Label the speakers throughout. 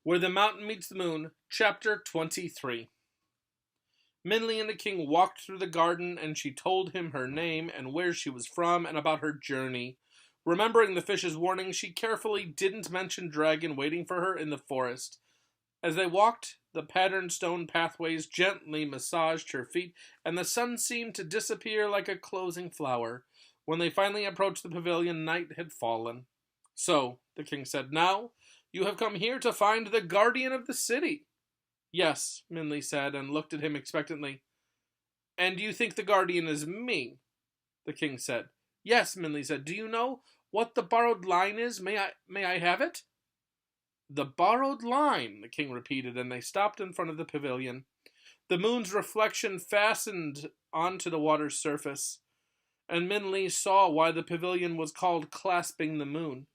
Speaker 1: Where the Mountain Meets the Moon, Chapter 23. Minli and the king walked through the garden, and she told him her name and where she was from and about her journey. Remembering the fish's warning, she carefully didn't mention Dragon waiting for her in the forest. As they walked, the patterned stone pathways gently massaged her feet, and the sun seemed to disappear like a closing flower. When they finally approached the pavilion, night had fallen. "So," the king said, "now you have come here to find the guardian of the city." "Yes," Minli said, and looked at him expectantly. "And you think the guardian is me?" the king said. "Yes," Minli said. "Do you know what the borrowed line is? May I have it?" "The borrowed line," the king repeated, and they stopped in front of the pavilion. The moon's reflection fastened onto the water's surface, and Minli saw why the pavilion was called Clasping the Moon.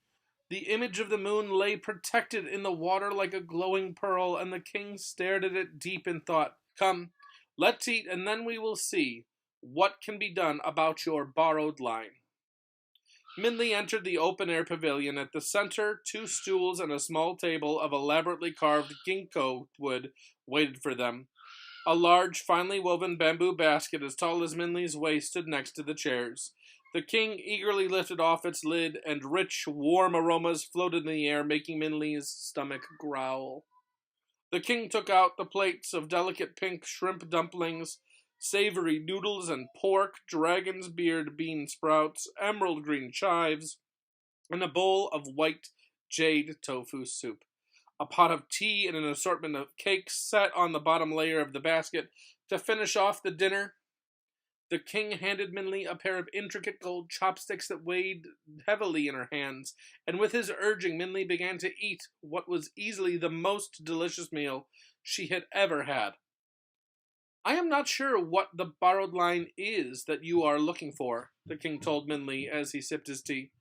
Speaker 1: The image of the moon lay protected in the water like a glowing pearl, and the king stared at it deep in thought. "Come, let's eat, and then we will see what can be done about your borrowed line." Minli entered the open-air pavilion. At the center, 2 stools and a small table of elaborately carved ginkgo wood waited for them. A large, finely woven bamboo basket as tall as Minli's waist stood next to the chairs. The king eagerly lifted off its lid, and rich, warm aromas floated in the air, making Minli's stomach growl. The king took out the plates of delicate pink shrimp dumplings, savory noodles and pork, dragon's beard bean sprouts, emerald green chives, and a bowl of white jade tofu soup. A pot of tea and an assortment of cakes sat on the bottom layer of the basket. To finish off the dinner, the king handed Minli a pair of intricate gold chopsticks that weighed heavily in her hands, and with his urging, Minli began to eat what was easily the most delicious meal she had ever had. "I am not sure what the borrowed line is that you are looking for," the king told Minli as he sipped his tea.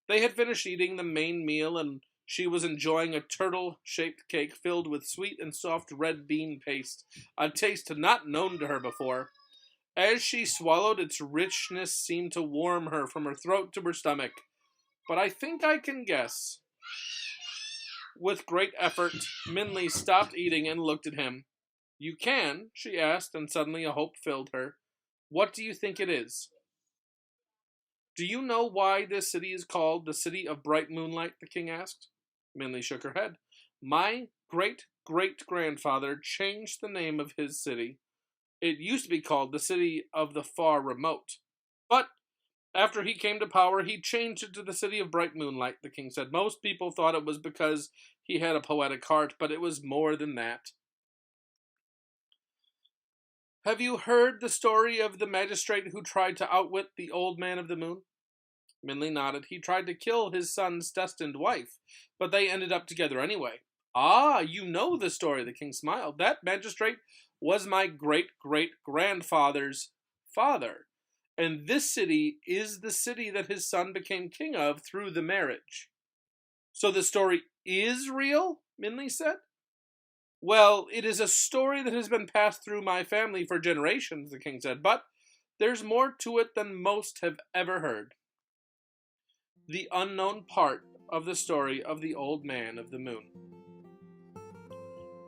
Speaker 1: They had finished eating the main meal, and she was enjoying a turtle-shaped cake filled with sweet and soft red bean paste, a taste not known to her before. As she swallowed, its richness seemed to warm her from her throat to her stomach. "But I think I can guess." With great effort, Minli stopped eating and looked at him. "You can?" she asked, and suddenly a hope filled her. "What do you think it is?" "Do you know why this city is called the City of Bright Moonlight?" the king asked. Minli shook her head. "My great-great-grandfather changed the name of his city. It used to be called the City of the Far Remote. But after he came to power, he changed it to the City of Bright Moonlight," the king said. "Most people thought it was because he had a poetic heart, but it was more than that." "Have you heard the story of the magistrate who tried to outwit the old man of the moon?" Minli nodded. "He tried to kill his son's destined wife, but they ended up together anyway." "Ah, you know the story," the king smiled. "That magistrate was my great-great-grandfather's father, and this city is the city that his son became king of through the marriage." "So the story is real?" Minli said. "Well, it is a story that has been passed through my family for generations," the king said, "but there's more to it than most have ever heard." The unknown part of the story of the Old Man of the Moon.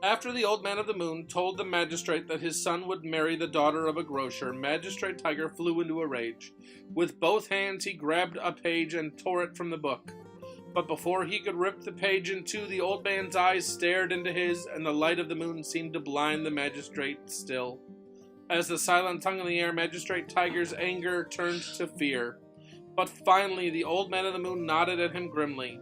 Speaker 1: After the Old Man of the Moon told the magistrate that his son would marry the daughter of a grocer, Magistrate Tiger flew into a rage. With both hands he grabbed a page and tore it from the book. But before he could rip the page in two, the old man's eyes stared into his, and the light of the moon seemed to blind the magistrate still. As the silence hung in the air, Magistrate Tiger's anger turned to fear. But finally, the Old Man of the Moon nodded at him grimly.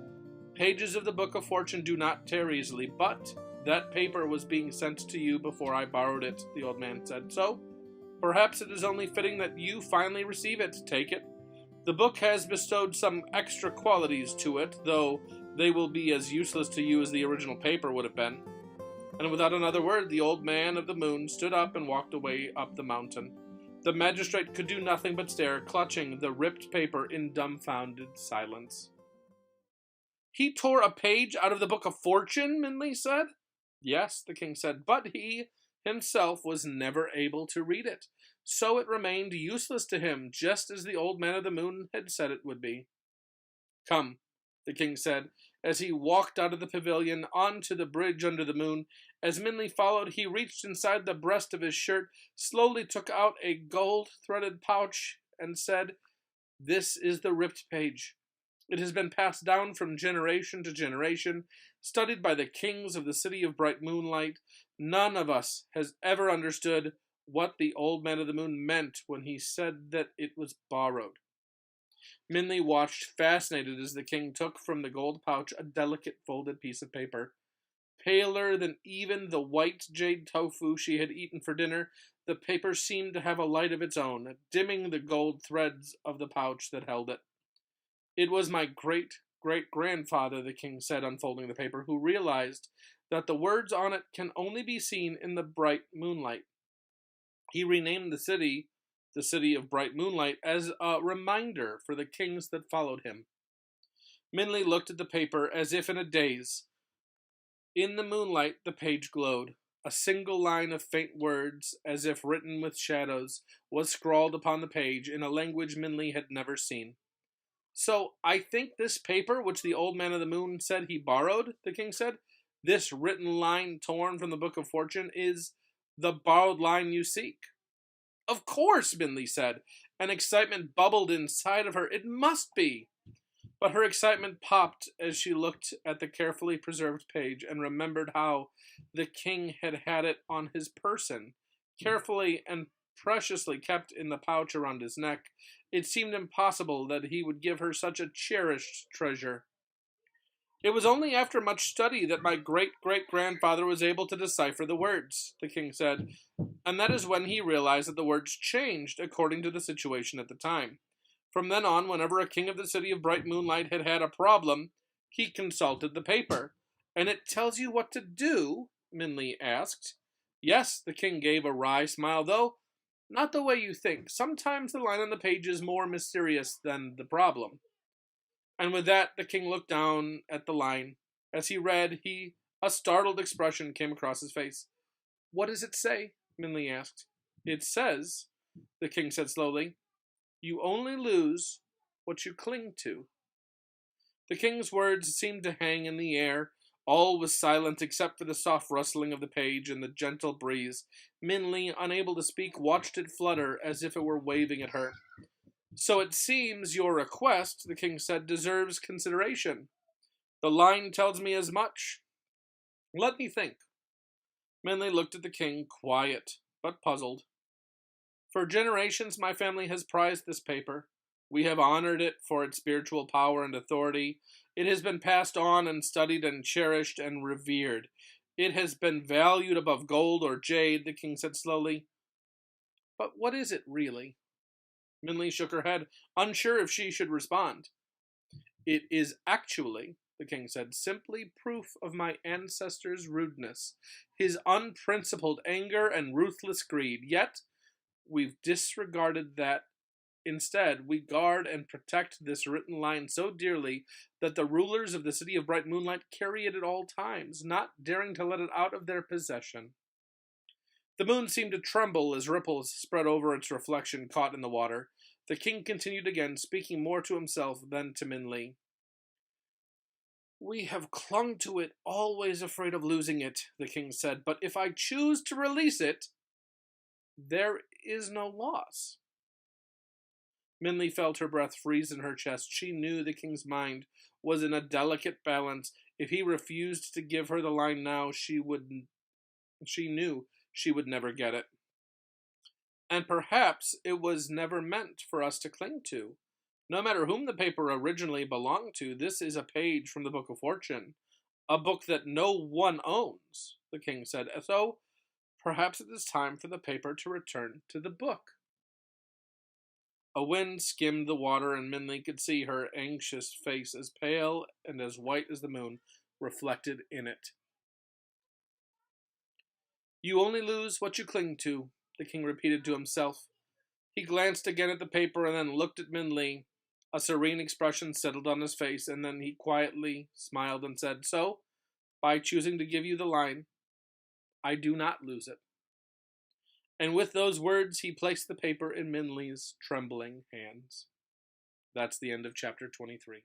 Speaker 1: "Pages of the Book of Fortune do not tear easily, but that paper was being sent to you before I borrowed it," the old man said. "So, perhaps it is only fitting that you finally receive it. Take it. The book has bestowed some extra qualities to it, though they will be as useless to you as the original paper would have been." And without another word, the Old Man of the Moon stood up and walked away up the mountain. The magistrate could do nothing but stare, clutching the ripped paper in dumbfounded silence. "He tore a page out of the Book of Fortune?" Minli said. "Yes," the king said, "but he himself was never able to read it, so it remained useless to him, just as the Old Man of the Moon had said it would be." "Come," the king said, As he walked out of the pavilion onto the bridge under the moon, as Minley followed, he reached inside the breast of his shirt, slowly took out a gold-threaded pouch, and said, "This is the ripped page. It has been passed down from generation to generation, studied by the kings of the city of bright moonlight. None of us has ever understood what the old man of the moon meant when he said that it was borrowed." Minley watched, fascinated, as the king took from the gold pouch a delicate folded piece of paper. Paler than even the white jade tofu she had eaten for dinner, the paper seemed to have a light of its own, dimming the gold threads of the pouch that held it. "It was my great-great-grandfather," the king said, unfolding the paper, "who realized that the words on it can only be seen in the bright moonlight. He renamed the city of bright moonlight, as a reminder for the kings that followed him." Minley looked at the paper as if in a daze. In the moonlight, the page glowed. A single line of faint words, as if written with shadows, was scrawled upon the page in a language Minley had never seen. "So, I think this paper, which the old man of the moon said he borrowed," the king said, "this written line torn from the Book of Fortune, is the borrowed line you seek." "Of course," Minley said, and excitement bubbled inside of her. "It must be." But her excitement popped as she looked at the carefully preserved page and remembered how the king had it on his person, carefully and preciously kept in the pouch around his neck. It seemed impossible that he would give her such a cherished treasure. "It was only after much study that my great-great-grandfather was able to decipher the words," the king said, "and that is when he realized that the words changed according to the situation at the time. From then on, whenever a king of the city of bright moonlight had a problem, he consulted the paper." "And it tells you what to do?" Minley asked. "Yes," the king gave a wry smile, "though not the way you think. Sometimes the line on the page is more mysterious than the problem." And with that, the king looked down at the line. As he read, a startled expression came across his face. "What does it say?" Minley asked. "It says," the king said slowly, "you only lose what you cling to." The king's words seemed to hang in the air. All was silent except for the soft rustling of the page and the gentle breeze. Minley, unable to speak, watched it flutter as if it were waving at her. "So it seems your request," the king said, "deserves consideration. The line tells me as much. Let me think." Minley looked at the king, quiet but puzzled. "For generations, my family has prized this paper. We have honored it for its spiritual power and authority. It has been passed on and studied and cherished and revered. It has been valued above gold or jade," the king said slowly. "But what is it, really?" Minley shook her head, unsure if she should respond. "It is actually," the king said, "simply proof of my ancestor's rudeness, his unprincipled anger and ruthless greed. Yet, we've disregarded that. Instead, we guard and protect this written line so dearly that the rulers of the city of bright moonlight carry it at all times, not daring to let it out of their possession." The moon seemed to tremble as ripples spread over its reflection caught in the water. The king continued again, speaking more to himself than to Minley. "We have clung to it, always afraid of losing it," the king said, "but if I choose to release it, there is no loss." Minley felt her breath freeze in her chest. She knew the king's mind was in a delicate balance. If he refused to give her the line now, she knew she would never get it. "And perhaps it was never meant for us to cling to. No matter whom the paper originally belonged to, this is a page from the Book of Fortune, a book that no one owns," the king said. "So perhaps it is time for the paper to return to the book." A wind skimmed the water, and Minley could see her anxious face, as pale and as white as the moon, reflected in it. "You only lose what you cling to," the king repeated to himself. He glanced again at the paper and then looked at Minley. A serene expression settled on his face, and then he quietly smiled and said, "So, by choosing to give you the line, I do not lose it." And with those words, he placed the paper in Minley's trembling hands. That's the end of chapter 23.